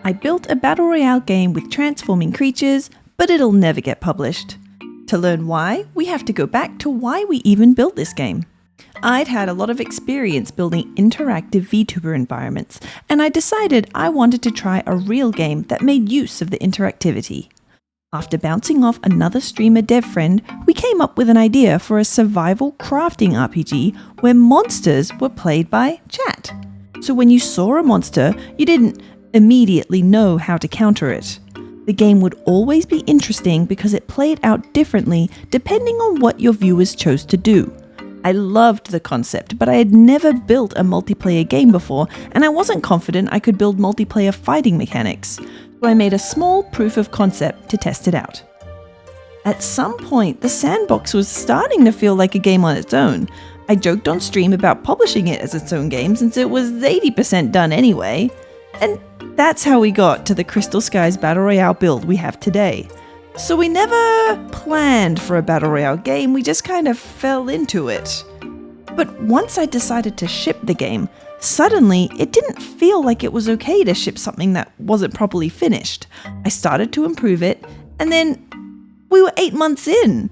I built a battle royale game with transforming creatures, but it'll never get published. To learn why, we have to go back to why we even built this game. I'd had a lot of experience building interactive VTuber environments, and I decided I wanted to try a real game that made use of the interactivity. After bouncing off another streamer dev friend, we came up with an idea for a survival crafting RPG where monsters were played by chat. So when you saw a monster, you didn't immediately know how to counter it. The game would always be interesting because it played out differently depending on what your viewers chose to do. I loved the concept, but I had never built a multiplayer game before, and I wasn't confident I could build multiplayer fighting mechanics. So I made a small proof of concept to test it out. At some point, the sandbox was starting to feel like a game on its own. I joked on stream about publishing it as its own game since it was 80% done anyway. And that's how we got to the Crystal Skies Battle Royale build we have today. So we never planned for a Battle Royale game, we just kind of fell into it. But once I decided to ship the game, suddenly it didn't feel like it was okay to ship something that wasn't properly finished. I started to improve it, and then we were 8 months in.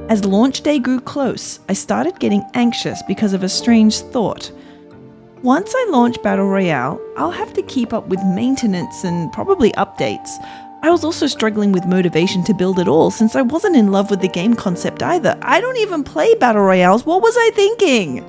As launch day grew close, I started getting anxious because of a strange thought. Once I launch Battle Royale, I'll have to keep up with maintenance and probably updates. I was also struggling with motivation to build it all since I wasn't in love with the game concept either. I don't even play Battle Royales, what was I thinking?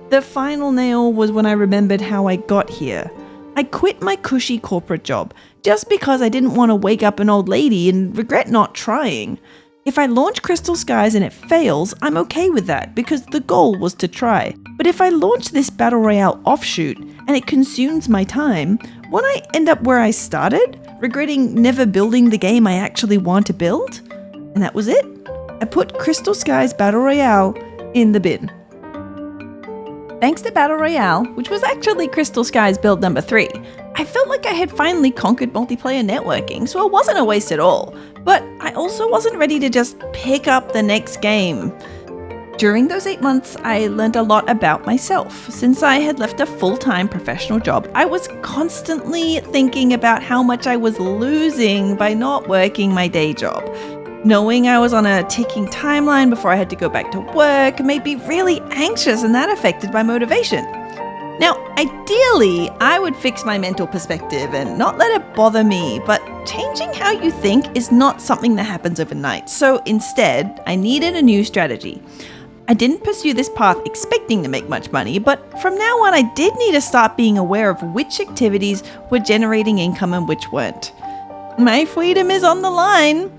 The final nail was when I remembered how I got here. I quit my cushy corporate job just because I didn't want to wake up an old lady and regret not trying. If I launch Crystal Skies and it fails, I'm okay with that because the goal was to try. But if I launch this Battle Royale offshoot and it consumes my time, won't I end up where I started, regretting never building the game I actually want to build? And that was it. I put Crystal Skies Battle Royale in the bin. Thanks to Battle Royale, which was actually Crystal Skies build number 3, I felt like I had finally conquered multiplayer networking, so it wasn't a waste at all. But I also wasn't ready to just pick up the next game. During those 8 months, I learned a lot about myself. Since I had left a full-time professional job, I was constantly thinking about how much I was losing by not working my day job. Knowing I was on a ticking timeline before I had to go back to work made me really anxious, and that affected my motivation. Now, ideally, I would fix my mental perspective and not let it bother me, but changing how you think is not something that happens overnight. So instead, I needed a new strategy. I didn't pursue this path expecting to make much money, but from now on I did need to start being aware of which activities were generating income and which weren't. My freedom is on the line.